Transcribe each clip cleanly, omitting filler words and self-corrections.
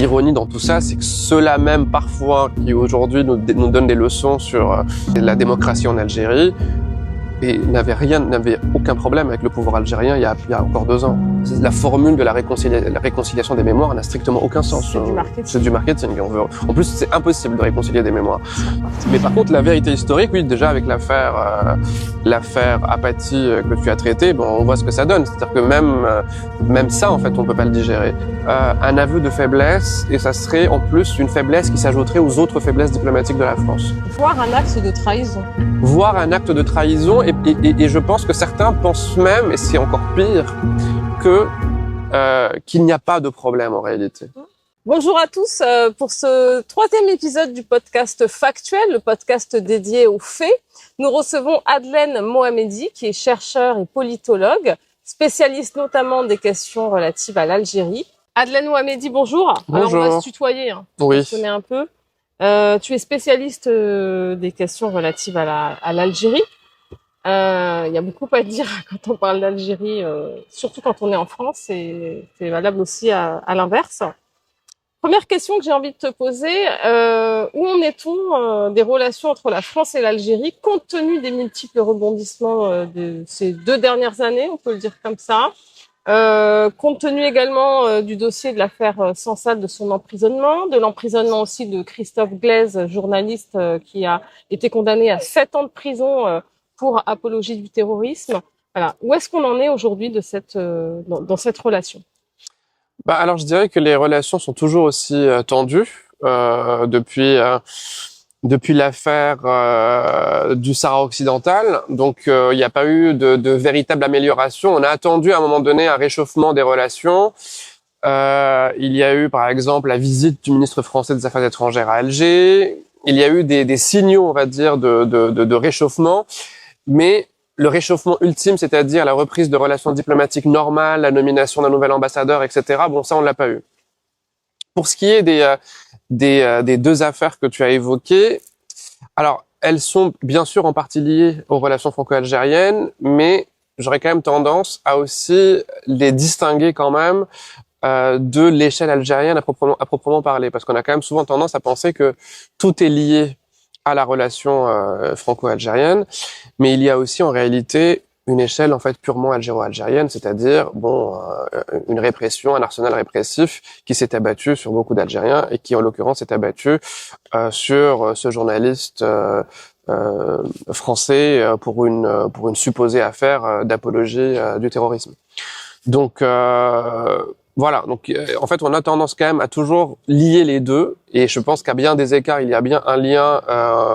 l'ironie dans tout ça, c'est que ceux-là même parfois qui aujourd'hui nous donnent des leçons sur la démocratie en Algérie et n'avaient aucun problème avec le pouvoir algérien il y a encore 2 ans. La formule de la réconciliation des mémoires n'a strictement aucun sens. C'est du marketing. En plus, c'est impossible de réconcilier des mémoires. Mais par contre, la vérité historique, oui, déjà avec l'affaire Apathy que tu as traitée, bon, on voit ce que ça donne. C'est-à-dire que même ça, en fait, on peut pas le digérer. Un aveu de faiblesse, et ça serait en plus une faiblesse qui s'ajouterait aux autres faiblesses diplomatiques de la France. Voire un acte de trahison. Voire un acte de trahison, et je pense que certains pensent même, et c'est encore pire, qu'il n'y a pas de problème en réalité. Bonjour à tous pour ce 3e épisode du podcast Factuel, le podcast dédié aux faits. Nous recevons Adlène Mohamedi, qui est chercheur et politologue, spécialiste notamment des questions relatives à l'Algérie. Adlène Mohamedi, bonjour. Bonjour. Alors on va se tutoyer, Oui. On se connaît un peu. Tu es spécialiste des questions relatives à l'Algérie. Il y a beaucoup à dire quand on parle d'Algérie, surtout quand on est en France, et c'est valable aussi à l'inverse. Première question que j'ai envie de te poser, où en est-on des relations entre la France et l'Algérie, compte tenu des multiples rebondissements de ces 2 dernières années, on peut le dire comme ça, compte tenu également du dossier de l'affaire Sansal, de son emprisonnement, de l'emprisonnement aussi de Christophe Glaise, journaliste qui a été condamné à 7 ans de prison pour apologie du terrorisme. Voilà. Où est-ce qu'on en est aujourd'hui de dans cette relation? Alors je dirais que les relations sont toujours aussi tendues depuis l'affaire du Sahara occidental. Donc il n'y a pas eu de véritable amélioration. On a attendu à un moment donné un réchauffement des relations. Il y a eu par exemple la visite du ministre français des Affaires étrangères à Alger. Il y a eu des signaux, on va dire, de réchauffement. Mais le réchauffement ultime, c'est-à-dire la reprise de relations diplomatiques normales, la nomination d'un nouvel ambassadeur, etc., bon, ça, on l'a pas eu. Pour ce qui est des 2 affaires que tu as évoquées, alors, elles sont bien sûr en partie liées aux relations franco-algériennes, mais j'aurais quand même tendance à aussi les distinguer quand même de l'échelle algérienne à proprement parler, parce qu'on a quand même souvent tendance à penser que tout est lié à la relation franco-algérienne, mais il y a aussi en réalité une échelle en fait purement algéro-algérienne, c'est-à-dire une répression, un arsenal répressif qui s'est abattu sur beaucoup d'Algériens et qui en l'occurrence s'est abattu sur ce journaliste français pour une supposée affaire d'apologie du terrorisme. Donc voilà, donc en fait on a tendance quand même à toujours lier les deux, et je pense qu'à bien des écarts il y a bien un lien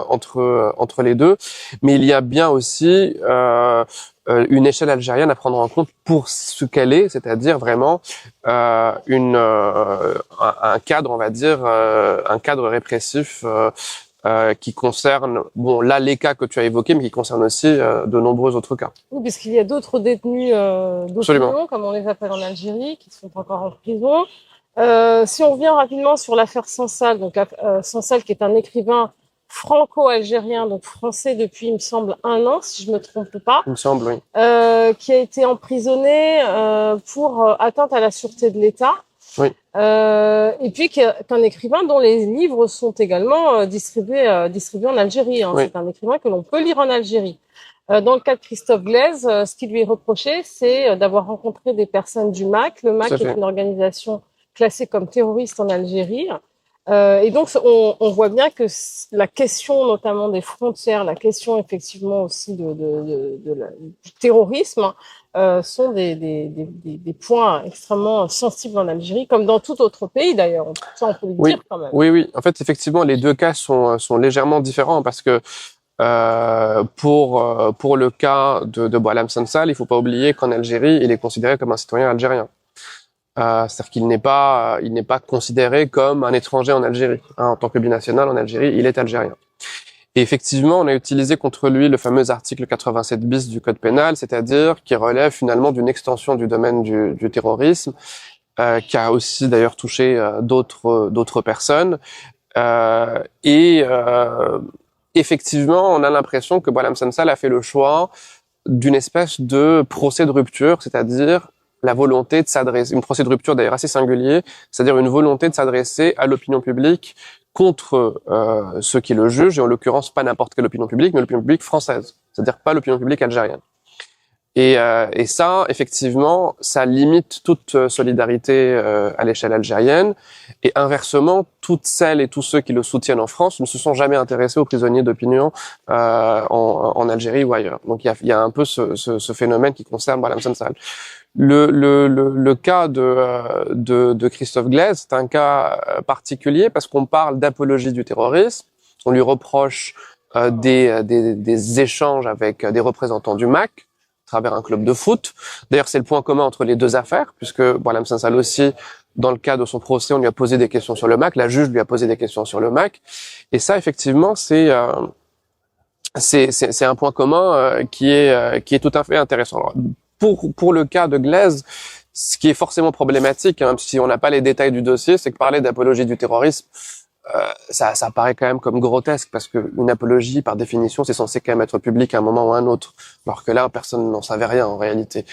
entre les deux, mais il y a bien aussi une échelle algérienne à prendre en compte pour ce qu'elle est, c'est-à-dire vraiment un cadre, on va dire, un cadre répressif qui concerne, bon là les cas que tu as évoqués, mais qui concerne aussi de nombreux autres cas. Oui, puisqu'il y a d'autres détenus d'opinion, comme on les appelle en Algérie, qui sont encore en prison. Si on revient rapidement sur l'affaire Sansal, donc Sansal qui est un écrivain franco-algérien, donc français depuis, il me semble, 1 an, si je me trompe pas. Il me semble, oui. Qui a été emprisonné pour atteinte à la sûreté de l'État. Oui. Et puis qu'un écrivain dont les livres sont également distribués en Algérie. Hein. Oui. C'est un écrivain que l'on peut lire en Algérie. Dans le cas de Christophe Glaise, ce qui lui est reproché, c'est d'avoir rencontré des personnes du MAC. Le MAC est une organisation classée comme terroriste en Algérie. Et donc, on voit bien que la question notamment des frontières, la question effectivement aussi du terrorisme, sont des points extrêmement sensibles en Algérie, comme dans tout autre pays d'ailleurs. Ça, on peut le dire quand même. Oui. En fait, effectivement, les 2 cas sont légèrement différents parce que pour le cas de Boualem Sansal, il faut pas oublier qu'en Algérie, il est considéré comme un citoyen algérien. C'est-à-dire qu'il n'est pas considéré comme un étranger en Algérie. Hein, en tant que binational en Algérie, il est algérien. Et effectivement, on a utilisé contre lui le fameux article 87 bis du Code pénal, c'est-à-dire qui relève finalement d'une extension du domaine du terrorisme, qui a aussi d'ailleurs touché d'autres personnes. Effectivement, on a l'impression que Boualem Sansal a fait le choix d'une espèce de procès de rupture, c'est-à-dire la volonté de s'adresser, une procès de rupture d'ailleurs assez singulier, c'est-à-dire une volonté de s'adresser à l'opinion publique contre ceux qui le jugent, et en l'occurrence pas n'importe quelle opinion publique, mais l'opinion publique française, c'est-à-dire pas l'opinion publique algérienne. Et ça, effectivement, ça limite toute solidarité à l'échelle algérienne. Et inversement, toutes celles et tous ceux qui le soutiennent en France ne se sont jamais intéressés aux prisonniers d'opinion en Algérie ou ailleurs. Donc il y a un peu ce phénomène qui concerne Balam Sansal. Le cas de Christophe Glaise, c'est un cas particulier parce qu'on parle d'apologie du terrorisme. On lui reproche des échanges avec des représentants du MAC à travers un club de foot. D'ailleurs, c'est le point commun entre les deux affaires, puisque Balam Sansal aussi, dans le cas de son procès, on lui a posé des questions sur le MAC, la juge lui a posé des questions sur le MAC. Et ça, effectivement, c'est un point commun qui est tout à fait intéressant. Alors, pour le cas de Glaise, ce qui est forcément problématique, hein, si on n'a pas les détails du dossier, c'est que parler d'apologie du terrorisme, ça paraît quand même comme grotesque, parce que une apologie, par définition, c'est censé quand même être public à un moment ou à un autre, alors que là, personne n'en savait rien en réalité.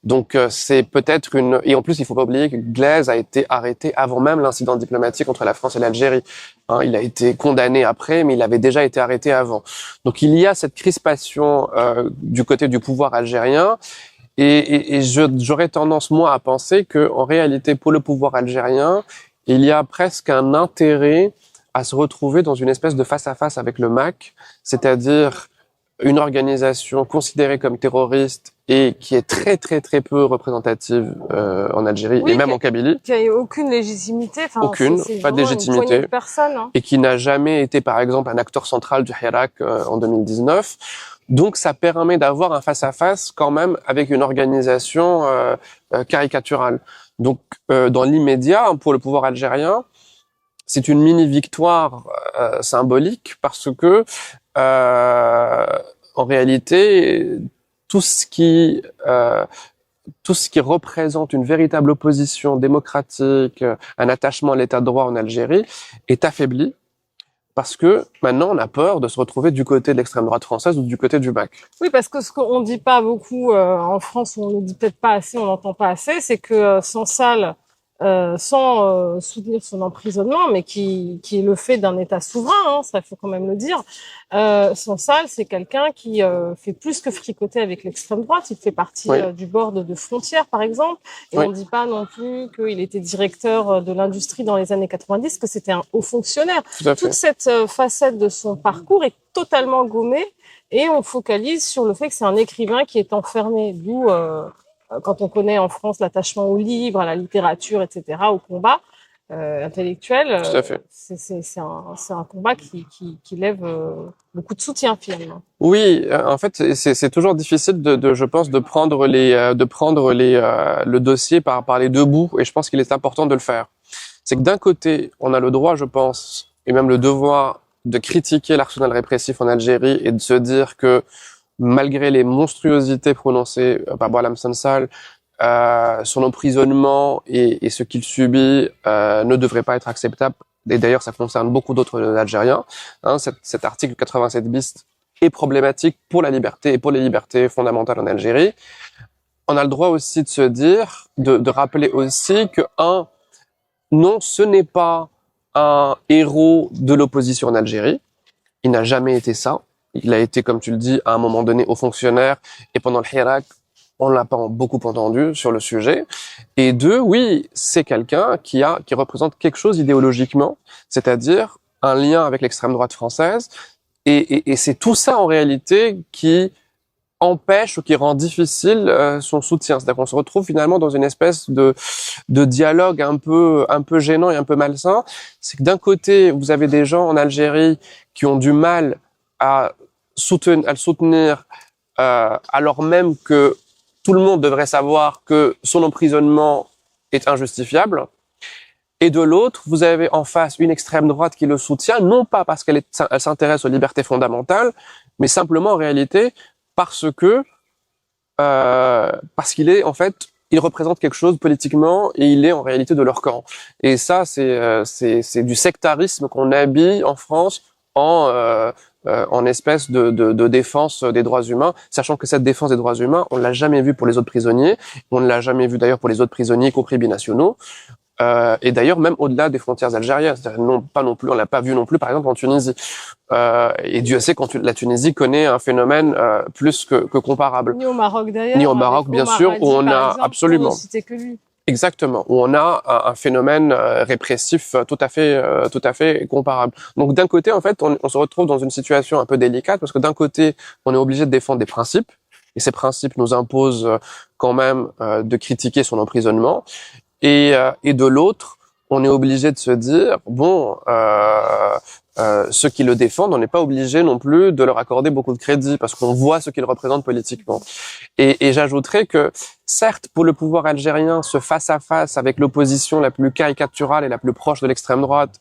Donc c'est peut-être et en plus il faut pas oublier que Glaise a été arrêté avant même l'incident diplomatique entre la France et l'Algérie. Hein, il a été condamné après, mais il avait déjà été arrêté avant. Donc il y a cette crispation du côté du pouvoir algérien. Et j'aurais tendance, moi, à penser que, en réalité, pour le pouvoir algérien, il y a presque un intérêt à se retrouver dans une espèce de face-à-face avec le MAC, c'est-à-dire une organisation considérée comme terroriste et qui est très très très peu représentative en Algérie, oui, et même en Kabylie. Qui a aucune légitimité. Enfin, aucune, pas de légitimité. De personnes, hein. Et qui n'a jamais été, par exemple, un acteur central du Hirak en 2019. Donc, ça permet d'avoir un face-à-face quand même avec une organisation caricaturale. Donc, dans l'immédiat, pour le pouvoir algérien, c'est une mini-victoire symbolique parce que, en réalité, tout ce qui représente une véritable opposition démocratique, un attachement à l'état de droit en Algérie, est affaibli. Parce que maintenant, on a peur de se retrouver du côté de l'extrême droite française ou du côté du MAC. Oui, parce que ce qu'on dit pas beaucoup en France, on ne dit peut-être pas assez, on n'entend pas assez, c'est que Sansal, sans soutenir son emprisonnement, mais qui est le fait d'un État souverain, hein, ça faut quand même le dire. Sansal, c'est quelqu'un qui fait plus que fricoter avec l'extrême droite. Il fait partie du board de Frontières, par exemple. Et on ne dit pas non plus qu'il était directeur de l'industrie dans les années 90, que c'était un haut fonctionnaire. Toute cette facette de son parcours est totalement gommée et on focalise sur le fait que c'est un écrivain qui est enfermé, d'où quand on connaît en France l'attachement au livre, à la littérature, etc., au combat intellectuel, c'est un combat qui lève beaucoup de soutien finalement. Oui, en fait, c'est toujours difficile je pense, de prendre le dossier par les deux bouts, et je pense qu'il est important de le faire. C'est que d'un côté, on a le droit, je pense, et même le devoir de critiquer l'arsenal répressif en Algérie et de se dire que malgré les monstruosités prononcées par Balam Sansal, son emprisonnement et ce qu'il subit ne devrait pas être acceptable. Et d'ailleurs, ça concerne beaucoup d'autres Algériens. Hein, cet article 87 bis est problématique pour la liberté et pour les libertés fondamentales en Algérie. On a le droit aussi de se dire, de rappeler aussi que non, ce n'est pas un héros de l'opposition en Algérie. Il n'a jamais été ça. Il a été, comme tu le dis, à un moment donné haut fonctionnaire, et pendant le Hirak, on l'a pas beaucoup entendu sur le sujet. Et deux, oui, c'est quelqu'un qui représente quelque chose idéologiquement, c'est-à-dire un lien avec l'extrême droite française, et c'est tout ça en réalité qui empêche ou qui rend difficile son soutien. C'est-à-dire qu'on se retrouve finalement dans une espèce de dialogue un peu gênant et un peu malsain. C'est que d'un côté, vous avez des gens en Algérie qui ont du mal à le soutenir, alors même que tout le monde devrait savoir que son emprisonnement est injustifiable. Et de l'autre, vous avez en face une extrême droite qui le soutient, non pas parce qu'elle s'intéresse aux libertés fondamentales, mais simplement en réalité parce qu'il est en fait, il représente quelque chose politiquement et il est en réalité de leur camp. Et ça, c'est du sectarisme qu'on habille en France en en espèce de défense des droits humains, sachant que cette défense des droits humains, on l'a jamais vu pour les autres prisonniers, on ne l'a jamais vu d'ailleurs pour les autres prisonniers, y compris binationaux, et d'ailleurs même au-delà des frontières algériennes, c'est-à-dire on l'a pas vu non plus par exemple en Tunisie. Et Dieu sait quand la Tunisie connaît un phénomène plus que comparable. Ni au Maroc d'ailleurs. Ni au Maroc bien sûr, où on a absolument. Pour citer que lui. Exactement, où on a un phénomène répressif tout à fait comparable. Donc d'un côté, en fait, on se retrouve dans une situation un peu délicate parce que d'un côté, on est obligé de défendre des principes et ces principes nous imposent quand même de critiquer son emprisonnement et de l'autre, on est obligé de se dire bon, ceux qui le défendent, on n'est pas obligé non plus de leur accorder beaucoup de crédit parce qu'on voit ce qu'ils représentent politiquement. Et j'ajouterais que certes, pour le pouvoir algérien, ce face-à-face avec l'opposition la plus caricaturale et la plus proche de l'extrême droite,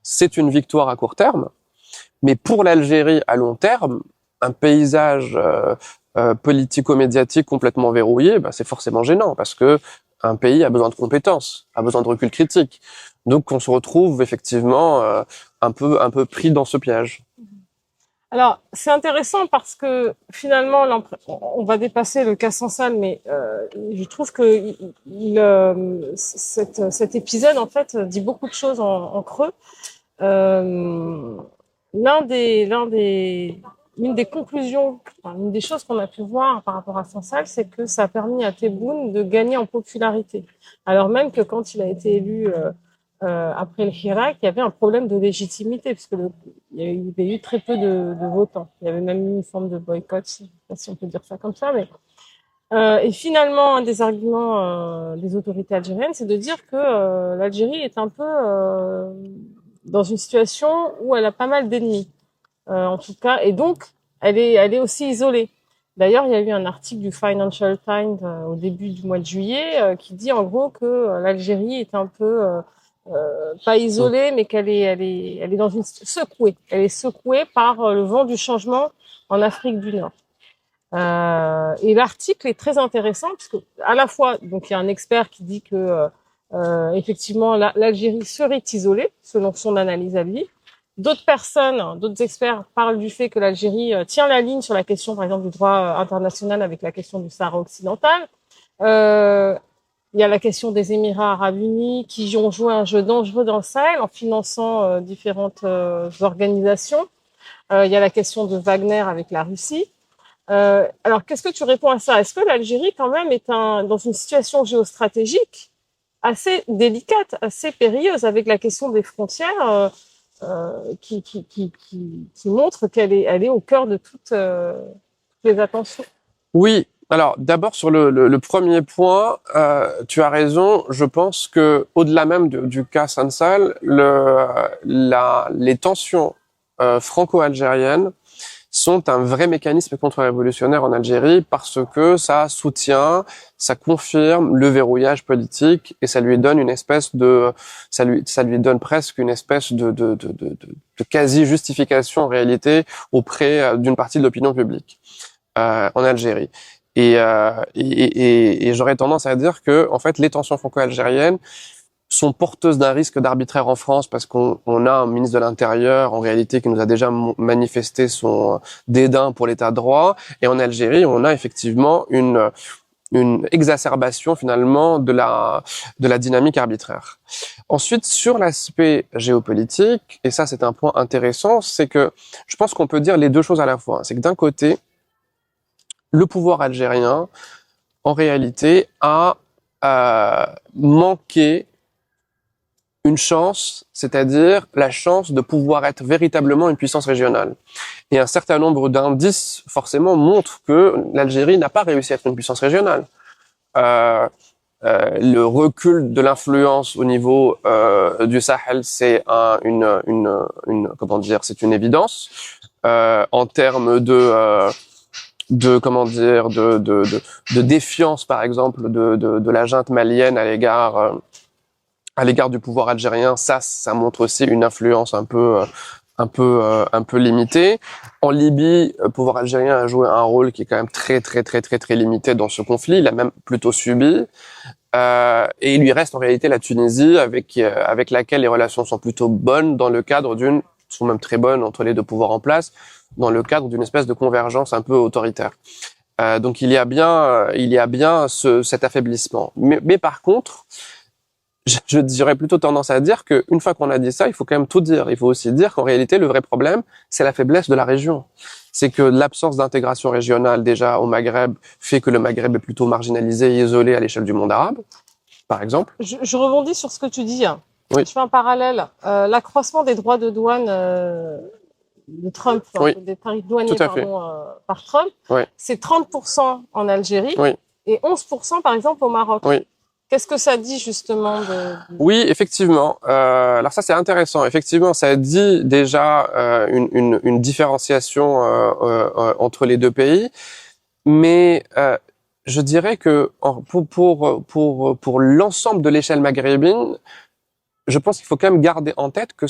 c'est une victoire à court terme. Mais pour l'Algérie, à long terme, un paysage politico-médiatique complètement verrouillé, c'est forcément gênant parce que un pays a besoin de compétences, a besoin de recul critique. Donc, on se retrouve effectivement un peu pris dans ce piège. Alors, c'est intéressant parce que finalement, on va dépasser le cas Sansal, mais je trouve que cet épisode, en fait, dit beaucoup de choses en creux. Une des conclusions, une des choses qu'on a pu voir par rapport à Sansal, c'est que ça a permis à Tebboune de gagner en popularité. Alors même que quand il a été élu après le Hirak, il y avait un problème de légitimité, parce que il y avait eu très peu de votants. Il y avait même eu une forme de boycott, je ne sais pas si on peut dire ça comme ça, mais et finalement, un des arguments des autorités algériennes, c'est de dire que l'Algérie est un peu dans une situation où elle a pas mal d'ennemis, en tout cas, et donc elle est aussi isolée. D'ailleurs, il y a eu un article du Financial Times au début du mois de juillet qui dit en gros que l'Algérie est un peu pas isolée, mais qu'elle est dans une secouée. Elle est secouée par le vent du changement en Afrique du Nord. Et l'article est très intéressant parce que à la fois, donc il y a un expert qui dit que effectivement l'Algérie serait isolée selon son analyse à lui. D'autres personnes, d'autres experts parlent du fait que l'Algérie tient la ligne sur la question, par exemple, du droit international avec la question du Sahara occidental. Il y a la question des Émirats arabes unis qui ont joué un jeu dangereux dans le Sahel en finançant différentes organisations. Il y a la question de Wagner avec la Russie. Alors, qu'est-ce que tu réponds à ça? Est-ce que l'Algérie, quand même, est dans une situation géostratégique assez délicate, assez périlleuse, avec la question des frontières qui montre qu'elle est au cœur de toutes les attentions? Oui. Alors, d'abord sur le premier point, tu as raison. Je pense que au-delà même du cas Sansal, les tensions franco-algériennes sont un vrai mécanisme contre-révolutionnaire en Algérie parce que ça soutient, ça confirme le verrouillage politique et ça lui donne ça lui donne presque une espèce de quasi-justification en réalité auprès d'une partie de l'opinion publique en Algérie. Et j'aurais tendance à dire que en fait les tensions franco-algériennes sont porteuses d'un risque d'arbitraire en France parce qu'on a un ministre de l'Intérieur en réalité qui nous a déjà manifesté son dédain pour l'état de droit, et en Algérie on a effectivement une exacerbation finalement de la dynamique arbitraire. Ensuite, sur l'aspect géopolitique, et ça c'est un point intéressant, c'est que je pense qu'on peut dire les deux choses à la fois. C'est que d'un côté, le pouvoir algérien en réalité a manqué une chance, c'est-à-dire la chance de pouvoir être véritablement une puissance régionale. Et un certain nombre d'indices, forcément, montrent que l'Algérie n'a pas réussi à être une puissance régionale. Le recul de l'influence au niveau du Sahel, c'est c'est une évidence. En termes de défiance, par exemple, de la junte malienne à l'égard du pouvoir algérien, ça montre aussi une influence un peu limitée. En Libye, le pouvoir algérien a joué un rôle qui est quand même très limité dans ce conflit. Il a même plutôt subi. Et il lui reste en réalité la Tunisie, avec laquelle les relations sont plutôt bonnes dans le cadre d'une sont même très bonnes entre les deux pouvoirs en place, dans le cadre d'une espèce de convergence un peu autoritaire. Donc il y a bien cet affaiblissement. Mais par contre, j'aurais plutôt tendance à dire qu'une fois qu'on a dit ça, il faut quand même tout dire. Il faut aussi dire qu'en réalité, le vrai problème, c'est la faiblesse de la région. C'est que l'absence d'intégration régionale déjà au Maghreb fait que le Maghreb est plutôt marginalisé et isolé à l'échelle du monde arabe, par exemple. Je rebondis sur ce que tu dis. Oui. Je fais un parallèle. L'accroissement des droits de douane de Trump, Oui. des tarifs douaniers Tout à fait. par Trump, Oui. c'est 30% en Algérie Oui. et 11% par exemple au Maroc. Oui. Qu'est-ce que ça dit justement Oui, effectivement. Alors ça c'est intéressant. Effectivement, ça dit déjà une différenciation entre les deux pays, mais je dirais que pour l'ensemble de l'échelle maghrébine, je pense qu'il faut quand même garder en tête que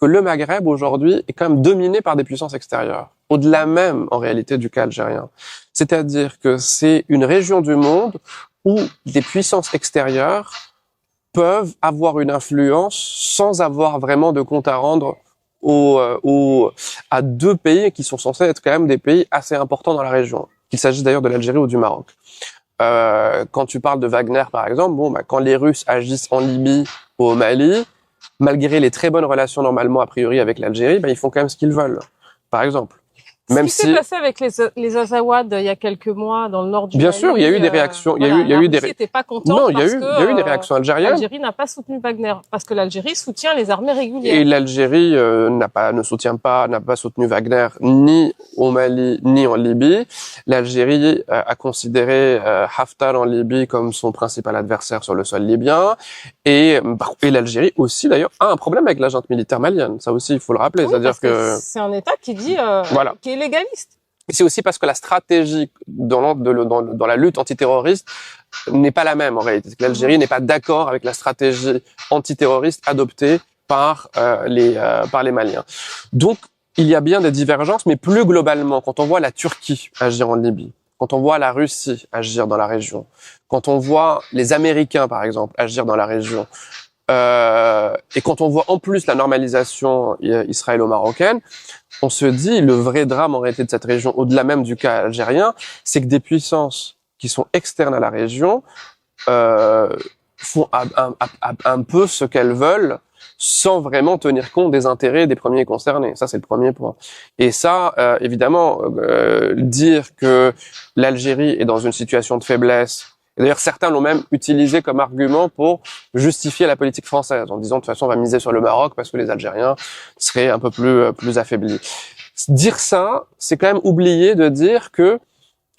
le Maghreb aujourd'hui est quand même dominé par des puissances extérieures, au-delà même en réalité du cas algérien. C'est-à-dire que c'est une région du monde où des puissances extérieures peuvent avoir une influence sans avoir vraiment de compte à rendre à deux pays qui sont censés être quand même des pays assez importants dans la région, qu'il s'agisse d'ailleurs de l'Algérie ou du Maroc. Quand tu parles de Wagner, par exemple, quand les Russes agissent en Libye ou au Mali, malgré les très bonnes relations normalement a priori avec l'Algérie, ils font quand même ce qu'ils veulent, par exemple. Même ce qui s'est passé avec les Azawad il y a quelques mois dans le nord du Mali. Bien sûr, il y a eu des réactions. Il y a eu des n'était pas contente. Non, il y a eu des réactions algériennes. L'Algérie n'a pas soutenu Wagner parce que l'Algérie soutient les armées régulières. Et l'Algérie n'a pas soutenu Wagner ni au Mali ni en Libye. L'Algérie a considéré Haftar en Libye comme son principal adversaire sur le sol libyen. Et l'Algérie aussi d'ailleurs a un problème avec la junte militaire malienne. Ça aussi, il faut le rappeler. Oui, c'est-à-dire que c'est un État qui dit voilà. qui est légaliste. Et c'est aussi parce que la stratégie dans la lutte antiterroriste n'est pas la même en réalité. L'Algérie n'est pas d'accord avec la stratégie antiterroriste adoptée par les Maliens. Donc il y a bien des divergences, mais plus globalement, quand on voit la Turquie agir en Libye, quand on voit la Russie agir dans la région, quand on voit les Américains par exemple agir dans la région, et quand on voit en plus la normalisation israélo-marocaine, on se dit le vrai drame en réalité de cette région, au-delà même du cas algérien, c'est que des puissances qui sont externes à la région font un peu ce qu'elles veulent sans vraiment tenir compte des intérêts des premiers concernés. Ça, c'est le premier point. Et ça, évidemment, dire que l'Algérie est dans une situation de faiblesse, et d'ailleurs certains l'ont même utilisé comme argument pour justifier la politique française, en disant de toute façon on va miser sur le Maroc parce que les Algériens seraient un peu plus affaiblis. Dire ça, c'est quand même oublier de dire que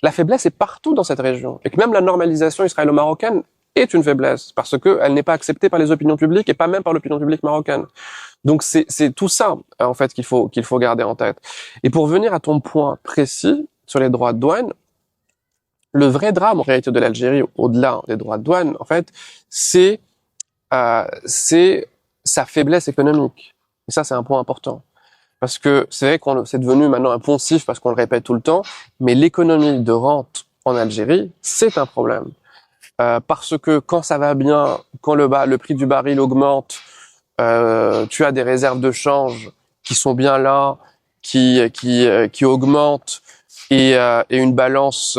la faiblesse est partout dans cette région, et que même la normalisation israélo-marocaine est une faiblesse, parce que elle n'est pas acceptée par les opinions publiques et pas même par l'opinion publique marocaine. Donc c'est tout ça en fait qu'il faut garder en tête. Et pour venir à ton point précis sur les droits de douane, le vrai drame en réalité de l'Algérie, au-delà des droits de douane, en fait, c'est sa faiblesse économique. Et ça, c'est un point important. Parce que c'est vrai qu'on c'est devenu maintenant un poncif parce qu'on le répète tout le temps, mais l'économie de rente en Algérie, c'est un problème. Parce que quand ça va bien, quand le prix du baril augmente, tu as des réserves de change qui sont bien là, qui augmentent, et une balance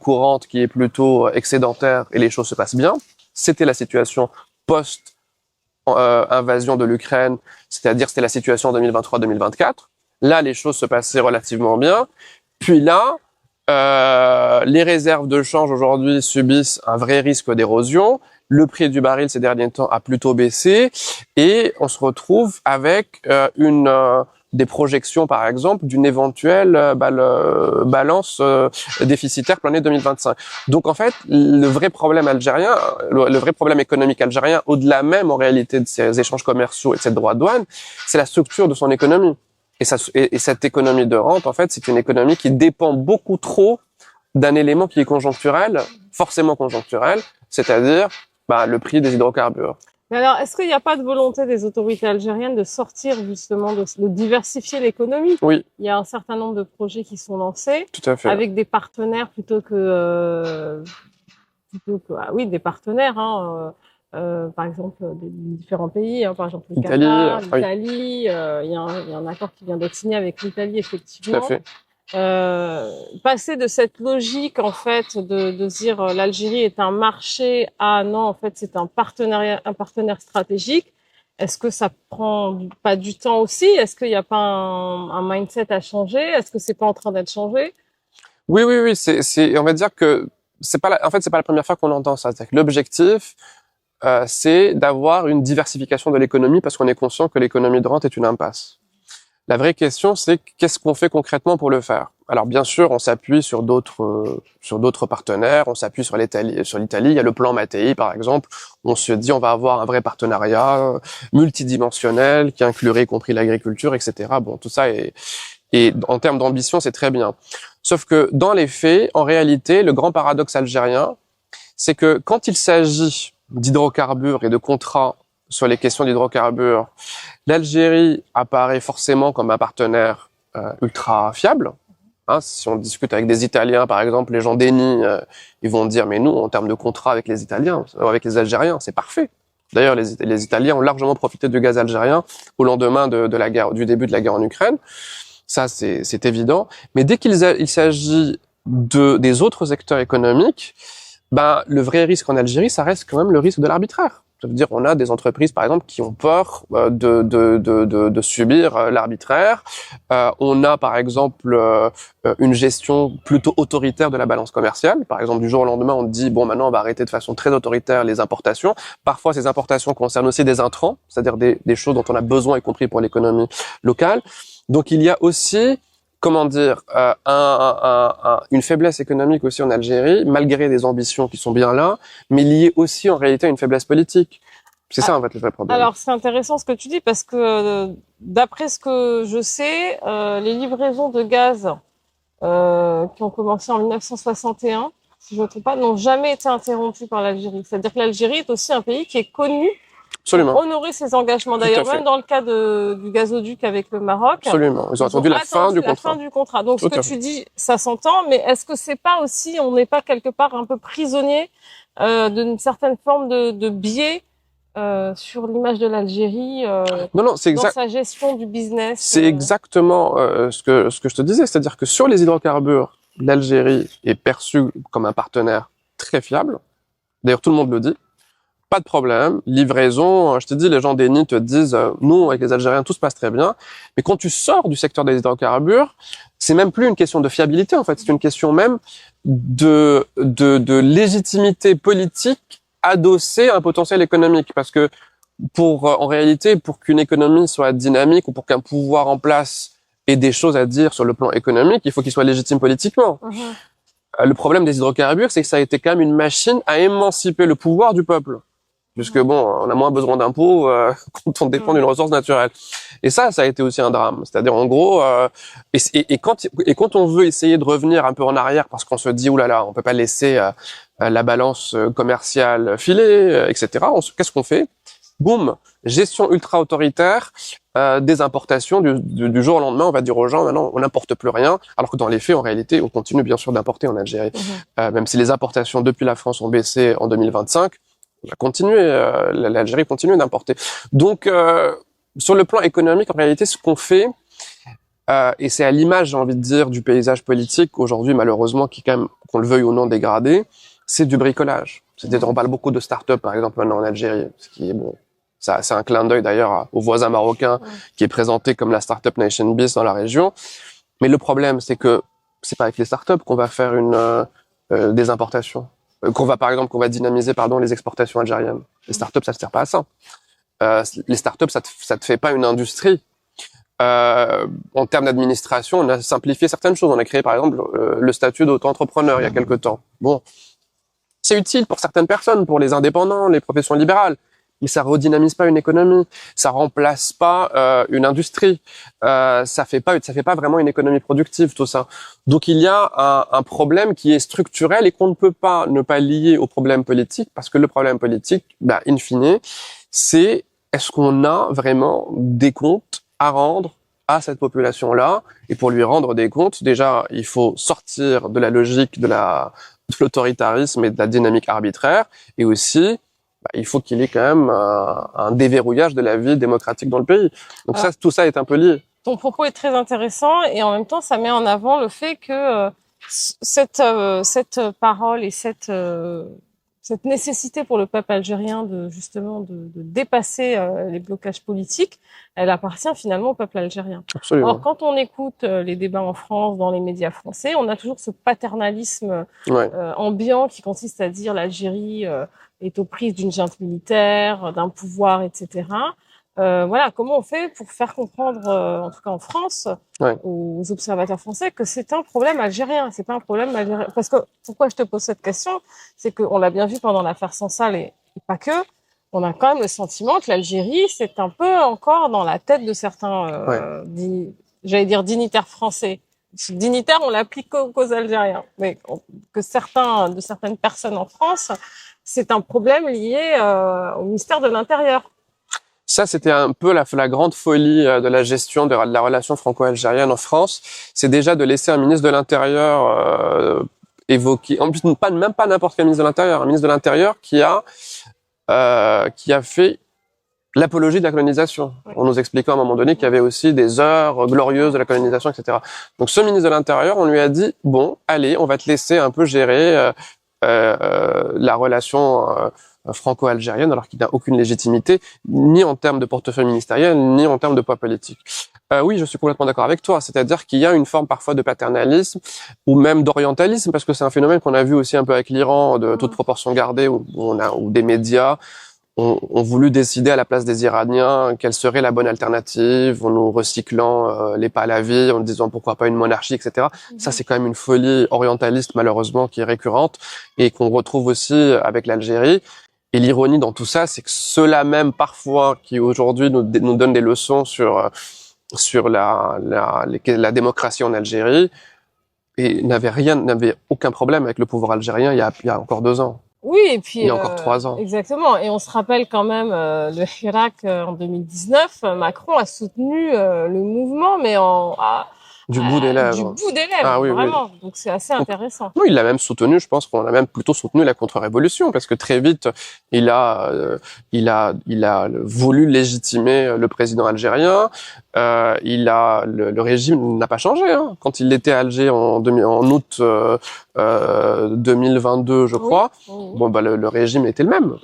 courante qui est plutôt excédentaire, et les choses se passent bien. C'était la situation post invasion de l'Ukraine, c'est-à-dire c'était la situation en 2023-2024. Là, les choses se passaient relativement bien. Puis là, les réserves de change aujourd'hui subissent un vrai risque d'érosion. Le prix du baril ces derniers temps a plutôt baissé, et on se retrouve avec des projections, par exemple, d'une éventuelle balance déficitaire pour l'année 2025. Donc, en fait, le vrai problème algérien, le vrai problème économique algérien, au-delà même, en réalité, de ces échanges commerciaux et de ces droits de douane, c'est la structure de son économie. Et cette économie de rente, en fait, c'est une économie qui dépend beaucoup trop d'un élément qui est conjoncturel, forcément conjoncturel, c'est-à-dire le prix des hydrocarbures. Mais alors, est-ce qu'il n'y a pas de volonté des autorités algériennes de sortir justement, de diversifier l'économie? Oui. Il y a un certain nombre de projets qui sont lancés. Tout à fait. Avec des partenaires plutôt que des partenaires. par exemple, des différents pays, hein, par exemple le Italie, Qatar, oui, l'Italie. Il y a un accord qui vient d'être signé avec l'Italie, tout à effectivement. fait. Passer de cette logique, en fait, de dire l'Algérie est un marché à non, en fait, c'est un partenaire stratégique. Est-ce que ça prend pas du temps aussi? Est-ce qu'il n'y a pas un mindset à changer? Est-ce que c'est pas en train d'être changé? Oui, oui, oui, on va dire que en fait, c'est pas la première fois qu'on entend ça. C'est-à-dire que l'objectif, c'est d'avoir une diversification de l'économie parce qu'on est conscient que l'économie de rente est une impasse. La vraie question, c'est qu'est-ce qu'on fait concrètement pour le faire? Alors, bien sûr, on s'appuie sur d'autres partenaires, on s'appuie sur l'Italie. Il y a le plan Mattei, par exemple. On se dit, on va avoir un vrai partenariat multidimensionnel qui inclurait y compris l'agriculture, etc. Bon, tout ça et en termes d'ambition, c'est très bien. Sauf que dans les faits, en réalité, le grand paradoxe algérien, c'est que quand il s'agit d'hydrocarbures et de contrats sur les questions d'hydrocarbures, l'Algérie apparaît forcément comme un partenaire ultra fiable. Hein, si on discute avec des Italiens, par exemple, les gens d'Eni, ils vont dire, mais nous, en termes de contrat avec les Italiens, avec les Algériens, c'est parfait. D'ailleurs, les Italiens ont largement profité du gaz algérien au lendemain de la guerre, du début de la guerre en Ukraine. Ça, c'est évident. Mais dès il s'agit des autres acteurs économiques, ben, le vrai risque en Algérie, ça reste quand même le risque de l'arbitraire. Ça veut dire, on a des entreprises, par exemple, qui ont peur de subir l'arbitraire. On a, par exemple, une gestion plutôt autoritaire de la balance commerciale. Par exemple, du jour au lendemain, on dit, bon, maintenant, on va arrêter de façon très autoritaire les importations. Parfois, ces importations concernent aussi des intrants, c'est-à-dire des choses dont on a besoin, y compris pour l'économie locale. Donc, il y a aussi, comment dire, une faiblesse économique aussi en Algérie, malgré des ambitions qui sont bien là, mais liée aussi en réalité à une faiblesse politique. C'est ça en fait le vrai problème. Alors c'est intéressant ce que tu dis parce que d'après ce que je sais, les livraisons de gaz qui ont commencé en 1961, si je ne me trompe pas, n'ont jamais été interrompues par l'Algérie. C'est-à-dire que l'Algérie est aussi un pays qui est connu Absolument. pour honorer ses engagements. D'ailleurs, même dans le cas du gazoduc avec le Maroc. Absolument. Ils ont attendu la fin du contrat. Donc, ce que tu dis, ça s'entend, mais est-ce que c'est pas aussi, on n'est pas quelque part un peu prisonnier d'une certaine forme de biais sur l'image de l'Algérie non, c'est dans sa gestion du business? C'est exactement ce que je te disais, c'est-à-dire que sur les hydrocarbures, l'Algérie est perçue comme un partenaire très fiable. D'ailleurs, tout le monde le dit. Pas de problème, livraison, je te dis, les gens d'Eni te disent, nous, avec les Algériens, tout se passe très bien. Mais quand tu sors du secteur des hydrocarbures, c'est même plus une question de fiabilité, en fait. C'est une question même de légitimité politique adossée à un potentiel économique. Parce que en réalité, pour qu'une économie soit dynamique ou pour qu'un pouvoir en place ait des choses à dire sur le plan économique, il faut qu'il soit légitime politiquement. Le problème des hydrocarbures, c'est que ça a été quand même une machine à émanciper le pouvoir du peuple. Puisque bon, on a moins besoin d'impôts quand on dépend d'une ressource naturelle. Et ça a été aussi un drame. C'est-à-dire, en gros, et quand on veut essayer de revenir un peu en arrière, parce qu'on se dit, oulala, on peut pas laisser la balance commerciale filer, etc. Qu'est-ce qu'on fait? Boum, gestion ultra autoritaire des importations du jour au lendemain. On va dire aux gens, maintenant, on n'importe plus rien. Alors que dans les faits, en réalité, on continue bien sûr d'importer en Algérie. Même si les importations depuis la France ont baissé en 2025. On va continuer, l'Algérie continue d'importer. Donc, sur le plan économique, en réalité, ce qu'on fait, et c'est à l'image, j'ai envie de dire, du paysage politique aujourd'hui, malheureusement, qui quand même, qu'on le veuille ou non, dégradé, c'est du bricolage. C'est-à-dire, on parle beaucoup de start-up, par exemple, maintenant en Algérie, ce qui est bon. Ça, c'est un clin d'œil d'ailleurs aux voisins marocains, qui est présenté comme la Startup Nation bis dans la région. Mais le problème, c'est que c'est pas avec les start-up qu'on va faire des importations. Qu'on va dynamiser, les exportations algériennes. Les startups, ça ne sert pas à ça. Les startups, ça te fait pas une industrie. En termes d'administration, on a simplifié certaines choses. On a créé, par exemple, le statut d'auto-entrepreneur il y a quelque temps. Bon. C'est utile pour certaines personnes, pour les indépendants, les professions libérales. Mais ça redynamise pas une économie, ça remplace pas une industrie, ça fait pas vraiment une économie productive tout ça. Donc il y a un problème qui est structurel et qu'on ne peut pas ne pas lier au problème politique parce que le problème politique, in fine, c'est est-ce qu'on a vraiment des comptes à rendre à cette population-là et pour lui rendre des comptes, déjà il faut sortir de la logique de l'autoritarisme et de la dynamique arbitraire et aussi il faut qu'il y ait quand même un déverrouillage de la vie démocratique dans le pays. Donc Alors, tout ça est un peu lié. ton propos est très intéressant et en même temps, ça met en avant le fait que cette parole et cette nécessité pour le peuple algérien de justement de dépasser les blocages politiques, elle appartient finalement au peuple algérien. Or, Absolument. quand on écoute les débats en France, dans les médias français, on a toujours ce paternalisme Ouais. ambiant qui consiste à dire l'Algérie est aux prises d'une junte militaire, d'un pouvoir, etc. Voilà, comment on fait pour faire comprendre, en tout cas en France, Ouais. aux observateurs français, que c'est un problème algérien, c'est pas un problème algérien. Parce que pourquoi je te pose cette question, c'est qu'on l'a bien vu pendant l'affaire Sansal et pas que. On a quand même le sentiment que l'Algérie, c'est un peu encore dans la tête de certains, Ouais. j'allais dire dignitaires français. Dignitaire, on l'applique qu'aux Algériens, mais que certaines personnes en France, c'est un problème lié au ministère de l'Intérieur. Ça, c'était un peu la grande folie de la gestion de la relation franco-algérienne en France. C'est déjà de laisser un ministre de l'Intérieur évoquer, en plus même pas n'importe quel ministre de l'Intérieur, un ministre de l'Intérieur qui a fait l'apologie de la colonisation. Oui. On nous expliquait à un moment donné qu'il y avait aussi des heures glorieuses de la colonisation, etc. Donc ce ministre de l'Intérieur, on lui a dit, bon, allez, on va te laisser un peu gérer la relation franco-algérienne, alors qu'il n'a aucune légitimité, ni en termes de portefeuille ministériel, ni en termes de poids politique. Oui, je suis complètement d'accord avec toi. C'est-à-dire qu'il y a une forme parfois de paternalisme ou même d'orientalisme, parce que c'est un phénomène qu'on a vu aussi un peu avec l'Iran, de toute proportion gardée, où des médias ont voulu décider à la place des Iraniens quelle serait la bonne alternative, en nous recyclant les Pahlavis, en disant pourquoi pas une monarchie, etc. Ça, c'est quand même une folie orientaliste, malheureusement, qui est récurrente et qu'on retrouve aussi avec l'Algérie. Et l'ironie dans tout ça, c'est que ceux-là même, parfois, qui aujourd'hui nous donnent des leçons sur la démocratie en Algérie, et n'avaient aucun problème avec le pouvoir algérien il y a encore 2 ans. Oui, et puis Il y a encore 3 ans. exactement. Et on se rappelle quand même le Hirak en 2019. Macron a soutenu le mouvement, mais Du bout des du lèvres. bout des lèvres, Ah oui, oui. vraiment. Donc c'est assez intéressant. Oui, il l'a même soutenu. Je pense qu'on a même plutôt soutenu la contre-révolution, parce que très vite, il a voulu légitimer le président algérien. Le régime n'a pas changé. Hein. Quand il était à Alger en août 2022, je crois. Oui. Bon, le régime était le même.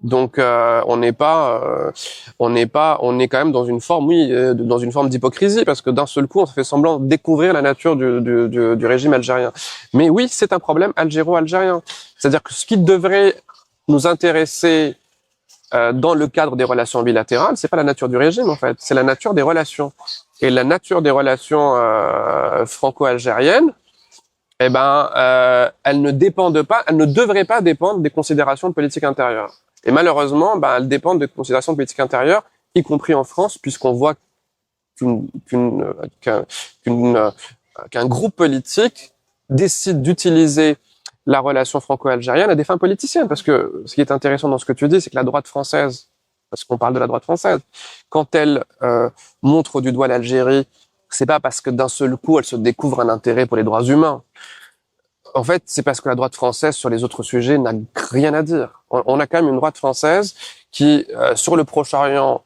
Donc on est quand même dans une forme, dans une forme d'hypocrisie, parce que d'un seul coup on se fait semblant de découvrir la nature du régime algérien. Mais oui, c'est un problème algéro-algérien. C'est-à-dire que ce qui devrait nous intéresser dans le cadre des relations bilatérales, c'est pas la nature du régime en fait, c'est la nature des relations. Et la nature des relations franco-algériennes, elles ne devraient pas dépendre des considérations de politique intérieure. Et malheureusement, elles dépendent de considérations de politique intérieure, y compris en France, puisqu'on voit qu'un groupe politique décide d'utiliser la relation franco-algérienne à des fins politiciennes. Parce que ce qui est intéressant dans ce que tu dis, c'est que la droite française, parce qu'on parle de la droite française, quand elle montre du doigt l'Algérie, c'est pas parce que d'un seul coup elle se découvre un intérêt pour les droits humains. En fait, c'est parce que la droite française, sur les autres sujets, n'a rien à dire. On a quand même une droite française qui, sur le Proche-Orient,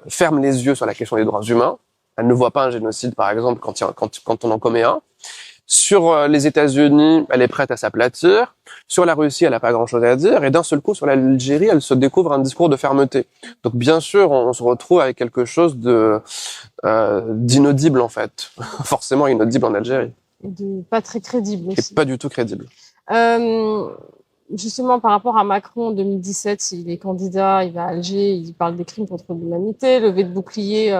ferme les yeux sur la question des droits humains. Elle ne voit pas un génocide, par exemple, quand on en commet un. Sur les États-Unis, elle est prête à s'aplatir. Sur la Russie, elle n'a pas grand-chose à dire. Et d'un seul coup, sur l'Algérie, elle se découvre un discours de fermeté. Donc, bien sûr, on se retrouve avec quelque chose d'inaudible, en fait. Forcément inaudible en Algérie. Pas très crédible aussi. Et pas du tout crédible. Justement, par rapport à Macron en 2017, il est candidat, il va à Alger, il parle des crimes contre l'humanité, levée de bouclier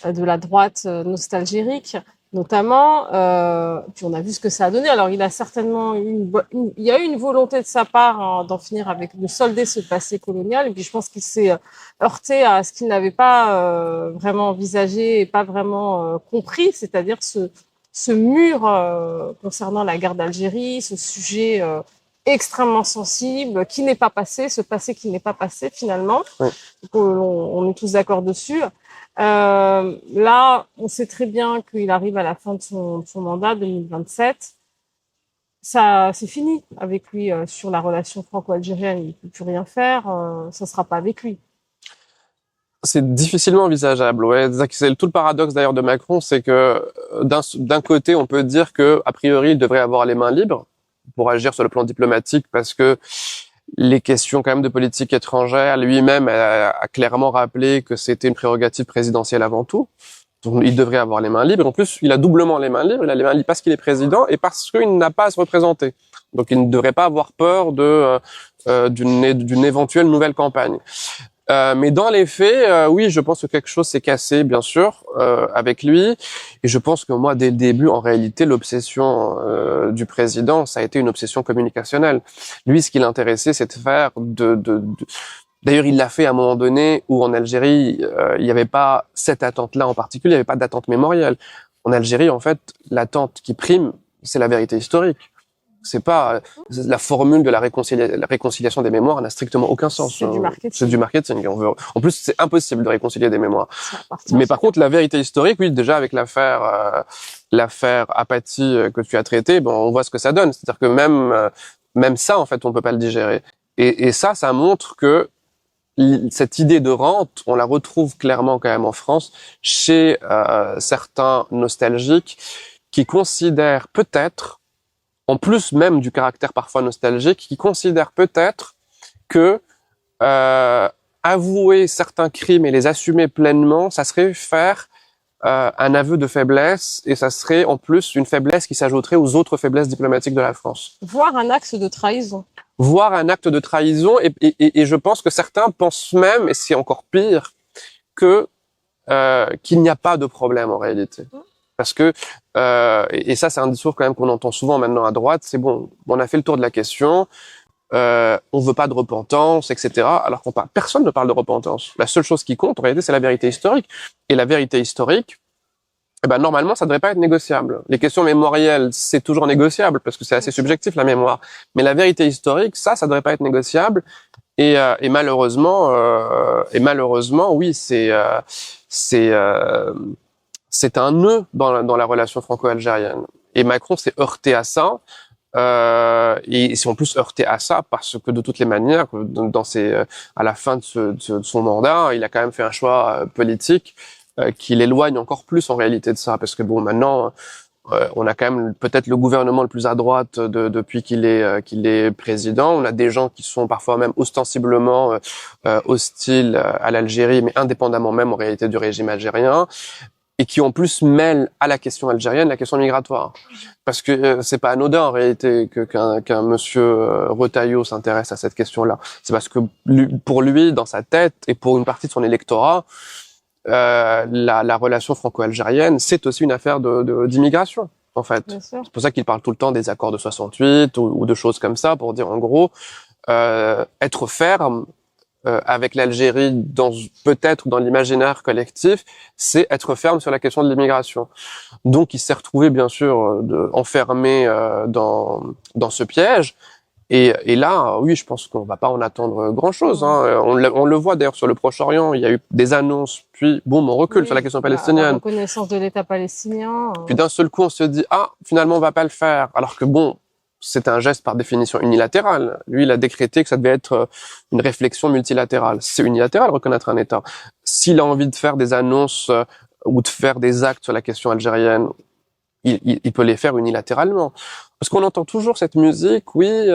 de la droite nostalgérique, notamment. Puis on a vu ce que ça a donné. Alors, il a certainement il y a eu une volonté de sa part d'en finir de solder ce passé colonial. Et puis, je pense qu'il s'est heurté à ce qu'il n'avait pas vraiment envisagé et pas vraiment compris, c'est-à-dire ce mur concernant la guerre d'Algérie, ce sujet extrêmement sensible, qui n'est pas passé, ce passé qui n'est pas passé finalement. Oui. Donc, on est tous d'accord dessus. Là, on sait très bien qu'il arrive à la fin de son mandat, 2027. ça, c'est fini avec lui sur la relation franco-algérienne. Il peut plus rien faire. Ça sera pas avec lui. C'est difficilement envisageable. Ouais, c'est tout le paradoxe d'ailleurs de Macron, c'est que d'un côté, on peut dire que a priori, il devrait avoir les mains libres pour agir sur le plan diplomatique, parce que les questions quand même de politique étrangère, lui-même a clairement rappelé que c'était une prérogative présidentielle avant tout. Donc, il devrait avoir les mains libres. En plus, il a doublement les mains libres. Il a les mains libres parce qu'il est président et parce qu'il n'a pas à se représenter. Donc, il ne devrait pas avoir peur d'une éventuelle nouvelle campagne. Mais dans les faits, oui, je pense que quelque chose s'est cassé, bien sûr, avec lui. Et je pense que moi, dès le début, en réalité, l'obsession du président, ça a été une obsession communicationnelle. Lui, ce qui l'intéressait, c'est de faire D'ailleurs, il l'a fait à un moment donné où en Algérie, il n'y avait pas cette attente-là en particulier, il n'y avait pas d'attente mémorielle. En Algérie, en fait, l'attente qui prime, c'est la vérité historique. C'est pas la formule de la réconciliation des mémoires n'a strictement aucun sens. C'est du marketing. C'est du marketing. En plus, c'est impossible de réconcilier des mémoires. Mais par contre, la vérité historique, oui, déjà avec l'affaire Apathy que tu as traitée, bon, on voit ce que ça donne. C'est-à-dire que même ça, en fait, on peut pas le digérer. Et ça montre que cette idée de rente, on la retrouve clairement quand même en France chez certains nostalgiques qui considèrent peut-être, en plus même du caractère parfois nostalgique, qui considèrent peut-être que avouer certains crimes et les assumer pleinement, ça serait faire un aveu de faiblesse, et ça serait en plus une faiblesse qui s'ajouterait aux autres faiblesses diplomatiques de la France. Voire un axe de trahison. Voire un acte de trahison, et je pense que certains pensent même, et c'est encore pire, que qu'il n'y a pas de problème en réalité. Parce que et ça c'est un discours quand même qu'on entend souvent maintenant à droite, c'est bon, on a fait le tour de la question, on veut pas de repentance, etc. Alors personne ne parle de repentance. La seule chose qui compte en réalité, c'est la vérité historique. Et la vérité historique, eh ben normalement, ça devrait pas être négociable. Les questions mémorielles, c'est toujours négociable parce que c'est assez subjectif la mémoire. Mais la vérité historique, ça devrait pas être négociable. Et malheureusement, oui, c'est un nœud dans la relation franco-algérienne. Et Macron s'est heurté à ça. Et ils sont en plus heurtés à ça parce que de toutes les manières, à la fin de son mandat, il a quand même fait un choix politique qui l'éloigne encore plus en réalité de ça, parce que bon, maintenant on a quand même peut-être le gouvernement le plus à droite depuis qu'il est président. On a des gens qui sont parfois même ostensiblement hostiles à l'Algérie, mais indépendamment même en réalité du régime algérien, et qui en plus mêlent à la question algérienne la question migratoire. Parce que c'est pas anodin en réalité qu'un monsieur Retailleau s'intéresse à cette question-là. C'est parce que pour lui, dans sa tête, et pour une partie de son électorat, la relation franco-algérienne, c'est aussi une affaire d'immigration, en fait. C'est pour ça qu'il parle tout le temps des accords de 68 ou de choses comme ça, pour dire en gros, être ferme avec l'Algérie, peut-être dans l'imaginaire collectif, c'est être ferme sur la question de l'immigration. Donc il s'est retrouvé bien sûr enfermé dans ce piège. Et là, oui, je pense qu'on va pas en attendre grand-chose. Hein. On le voit d'ailleurs sur le Proche-Orient. Il y a eu des annonces, puis boum, on recule sur la question palestinienne. La reconnaissance de l'État palestinien. Puis d'un seul coup, on se dit finalement, on va pas le faire. Alors que bon, c'est un geste par définition unilatéral. Lui, il a décrété que ça devait être une réflexion multilatérale. C'est unilatéral, reconnaître un État. S'il a envie de faire des annonces ou de faire des actes sur la question algérienne, il peut les faire unilatéralement. Parce qu'on entend toujours cette musique, oui,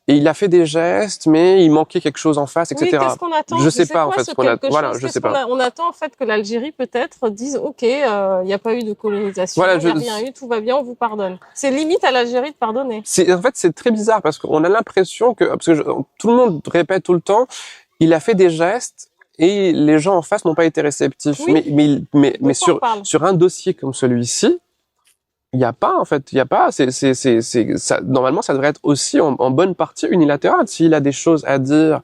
et il a fait des gestes, mais il manquait quelque chose en face, etc. Oui, qu'est-ce qu'on attend? Je sais pas, en fait, ce qu'on attend. Voilà, je sais pas. On attend, en fait, que l'Algérie, peut-être, dise, OK, il n'y a pas eu de colonisation, il n'y a rien eu, tout va bien, on vous pardonne. C'est limite à l'Algérie de pardonner. En fait, c'est très bizarre, parce qu'on a l'impression parce que tout le monde répète tout le temps, il a fait des gestes, et les gens en face n'ont pas été réceptifs. Oui. Mais sur un dossier comme celui-ci, il y a pas, en fait, normalement, ça devrait être aussi en bonne partie unilatéral. S'il a des choses à dire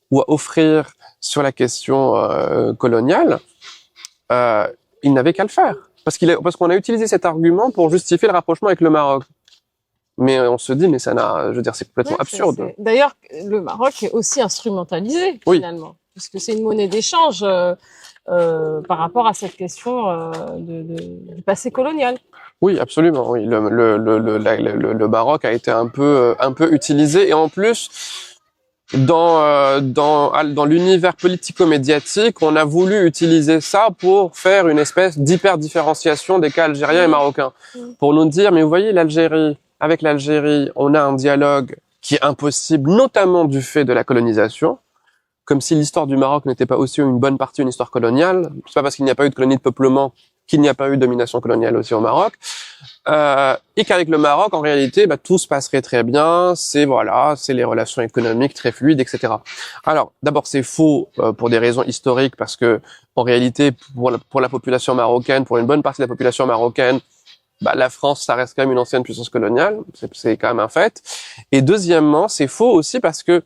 ou à offrir sur la question coloniale, il n'avait qu'à le faire. Parce qu'on a utilisé cet argument pour justifier le rapprochement avec le Maroc. Mais on se dit, mais c'est complètement absurde. D'ailleurs, le Maroc est aussi instrumentalisé, finalement. Puisque c'est une monnaie d'échange, par rapport à cette question du passé colonial. Oui, absolument. Oui, le Maroc a été un peu utilisé et en plus dans l'univers politico-médiatique, on a voulu utiliser ça pour faire une espèce d'hyper-différenciation des cas algériens et marocains. Pour nous dire, mais vous voyez, avec l'Algérie, on a un dialogue qui est impossible, notamment du fait de la colonisation, comme si l'histoire du Maroc n'était pas aussi une bonne partie une histoire coloniale. C'est pas parce qu'il n'y a pas eu de colonie de peuplement qu'il n'y a pas eu de domination coloniale aussi au Maroc. Et qu'avec le Maroc, en réalité, tout se passerait très bien. C'est les relations économiques très fluides, etc. Alors, d'abord, c'est faux pour des raisons historiques, parce que en réalité, pour la population marocaine, pour une bonne partie de la population marocaine, la France, ça reste quand même une ancienne puissance coloniale. C'est quand même un fait. Et deuxièmement, c'est faux aussi parce que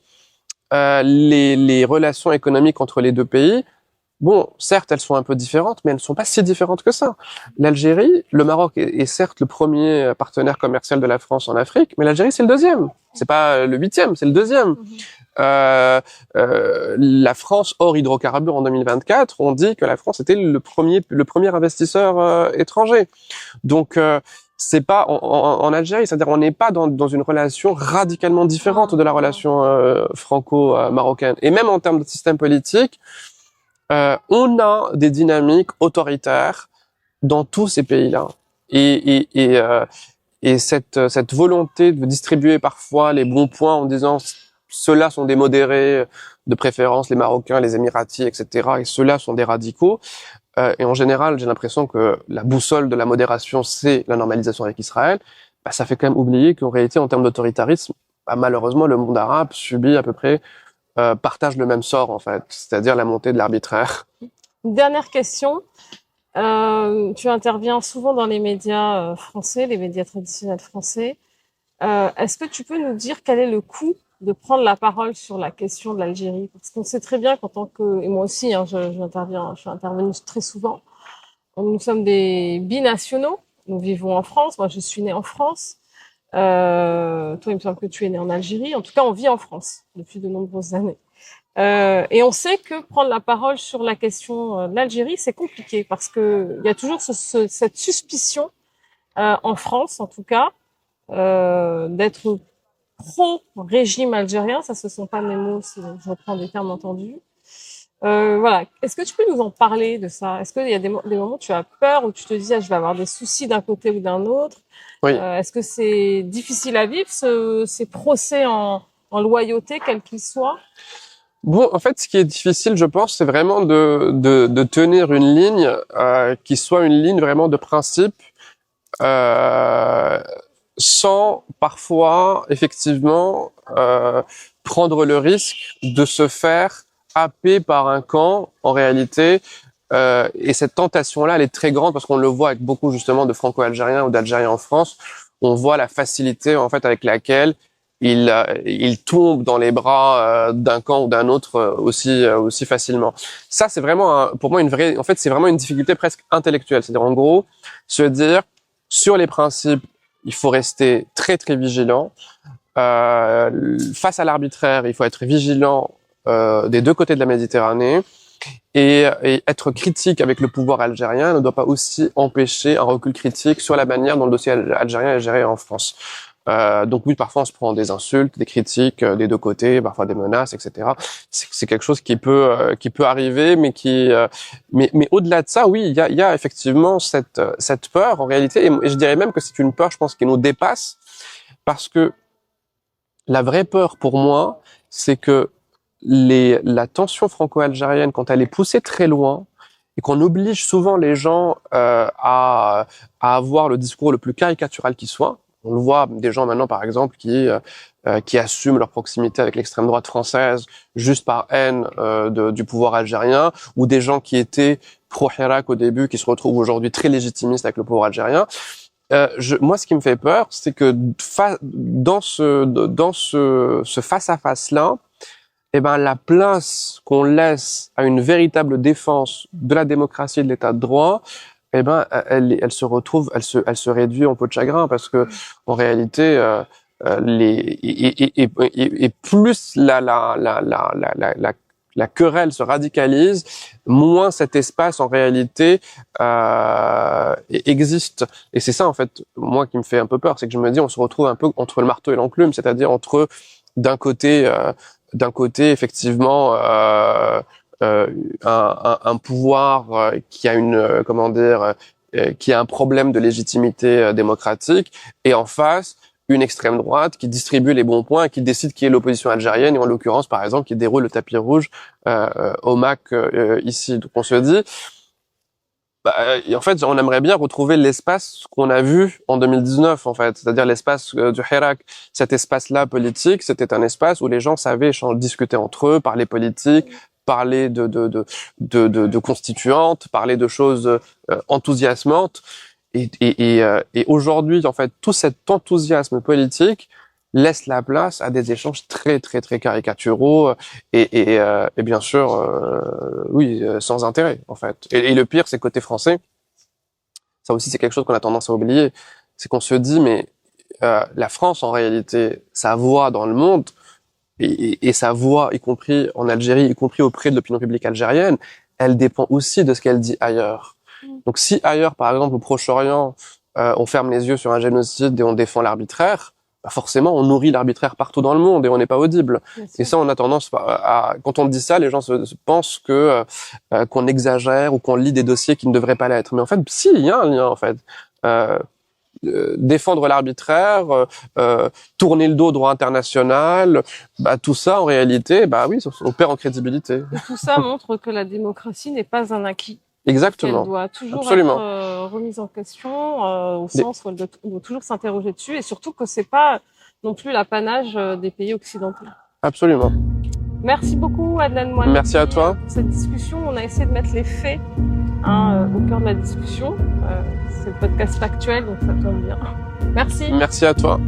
les relations économiques entre les deux pays, bon, certes, elles sont un peu différentes, mais elles ne sont pas si différentes que ça. L'Algérie, le Maroc est certes le premier partenaire commercial de la France en Afrique, mais l'Algérie, c'est le deuxième. C'est pas le huitième, c'est le deuxième. La France, hors hydrocarbures en 2024, on dit que la France était le premier investisseur étranger. Donc, c'est pas en Algérie, c'est-à-dire on n'est pas dans une relation radicalement différente de la relation franco-marocaine. Et même en termes de système politique, on a des dynamiques autoritaires dans tous ces pays-là. Et cette volonté de distribuer parfois les bons points en disant ceux-là sont des modérés, de préférence les Marocains, les Émiratis, etc. Et ceux-là sont des radicaux. Et en général, j'ai l'impression que la boussole de la modération, c'est la normalisation avec Israël. Ça fait quand même oublier qu'en réalité, en termes d'autoritarisme, malheureusement, le monde arabe subit à peu près partage le même sort, en fait, c'est-à-dire la montée de l'arbitraire. Une dernière question. Tu interviens souvent dans les médias français, les médias traditionnels français. Est-ce que tu peux nous dire quel est le coût de prendre la parole sur la question de l'Algérie? Parce qu'on sait très bien qu'en tant que, et moi aussi, je suis intervenue très souvent. Nous sommes des binationaux. Nous vivons en France. Moi, je suis née en France. Toi, il me semble que tu es né en Algérie. En tout cas, on vit en France depuis de nombreuses années. Et on sait que prendre la parole sur la question de l'Algérie, c'est compliqué parce que il y a toujours cette suspicion en France, en tout cas, d'être pro-régime algérien. Ça, ce sont pas mes mots, si je reprends des termes entendus. Voilà. Est-ce que tu peux nous en parler de ça? Est-ce qu'il y a des moments où tu as peur, où tu te dis, je vais avoir des soucis d'un côté ou d'un autre? Oui. Est-ce que c'est difficile à vivre, ces procès en loyauté, quels qu'ils soient? Bon, en fait, ce qui est difficile, je pense, c'est vraiment de tenir une ligne qui soit une ligne vraiment de principe, sans parfois, effectivement, prendre le risque de se faire happer par un camp, en réalité. Et cette tentation-là, elle est très grande parce qu'on le voit avec beaucoup, justement, de franco-algériens ou d'Algériens en France. On voit la facilité, en fait, avec laquelle il tombe dans les bras d'un camp ou d'un autre aussi facilement. Ça, c'est vraiment pour moi en fait, c'est vraiment une difficulté presque intellectuelle. C'est-à-dire, en gros, se dire, sur les principes, il faut rester très, très vigilant. Face à l'arbitraire, il faut être vigilant des deux côtés de la Méditerranée. Et être critique avec le pouvoir algérien ne doit pas aussi empêcher un recul critique sur la manière dont le dossier algérien est géré en France. Donc oui, parfois on se prend des insultes, des critiques des deux côtés, parfois des menaces, etc. C'est quelque chose qui peut arriver, mais mais au-delà de ça, oui, il y a effectivement cette peur en réalité, et je dirais même que c'est une peur, je pense, qui nous dépasse, parce que la vraie peur pour moi, c'est que la tension franco-algérienne, quand elle est poussée très loin, et qu'on oblige souvent les gens à avoir le discours le plus caricatural qui soit. On le voit, des gens maintenant, par exemple, qui assument leur proximité avec l'extrême droite française juste par haine du pouvoir algérien, ou des gens qui étaient pro-Hirak au début, qui se retrouvent aujourd'hui très légitimistes avec le pouvoir algérien. Moi, ce qui me fait peur, c'est que dans ce face-à-face-là, la place qu'on laisse à une véritable défense de la démocratie et de l'état de droit, elle se réduit en peau de chagrin, parce que en réalité, plus la querelle se radicalise, moins cet espace en réalité existe. Et c'est ça en fait, moi qui me fait un peu peur, c'est que je me dis on se retrouve un peu entre le marteau et l'enclume, c'est-à-dire entre d'un côté effectivement un pouvoir qui a une qui a un problème de légitimité démocratique, et en face une extrême droite qui distribue les bons points et qui décide qui est l'opposition algérienne, et en l'occurrence par exemple qui déroule le tapis rouge au MAC ici. Donc on se dit en fait on aimerait bien retrouver l'espace qu'on a vu en 2019 en fait, c'est-à-dire l'espace du Hirak. Cet espace-là politique, c'était un espace où les gens savaient discuter entre eux, parler politique, parler de constituantes, parler de choses enthousiasmantes. Et aujourd'hui, en fait, tout cet enthousiasme politique laisse la place à des échanges très très très caricaturaux et bien sûr, sans intérêt en fait. Et le pire, c'est côté français. Ça aussi, c'est quelque chose qu'on a tendance à oublier. C'est qu'on se dit, mais la France, en réalité, sa voix dans le monde, et sa voix, y compris en Algérie, y compris auprès de l'opinion publique algérienne, elle dépend aussi de ce qu'elle dit ailleurs. Donc si ailleurs, par exemple, au Proche-Orient, on ferme les yeux sur un génocide et on défend l'arbitraire, forcément, on nourrit l'arbitraire partout dans le monde et on n'est pas audible. Et ça, on a tendance quand on dit ça, les gens pensent que qu'on exagère ou qu'on lit des dossiers qui ne devraient pas l'être. Mais en fait, si, il y a un lien, en fait. Défendre l'arbitraire, tourner le dos au droit international, tout ça, en réalité, oui, on perd en crédibilité. Et tout ça montre que la démocratie n'est pas un acquis. Exactement. Elle doit toujours Absolument. être remise en question, au sens où elle doit toujours s'interroger dessus, et surtout que c'est pas non plus l'apanage des pays occidentaux. Absolument. Merci beaucoup, Adnan Mohamed. Merci à toi. Pour cette discussion, on a essayé de mettre les faits au cœur de la discussion. C'est le podcast factuel, donc ça tombe bien. Merci. Merci à toi.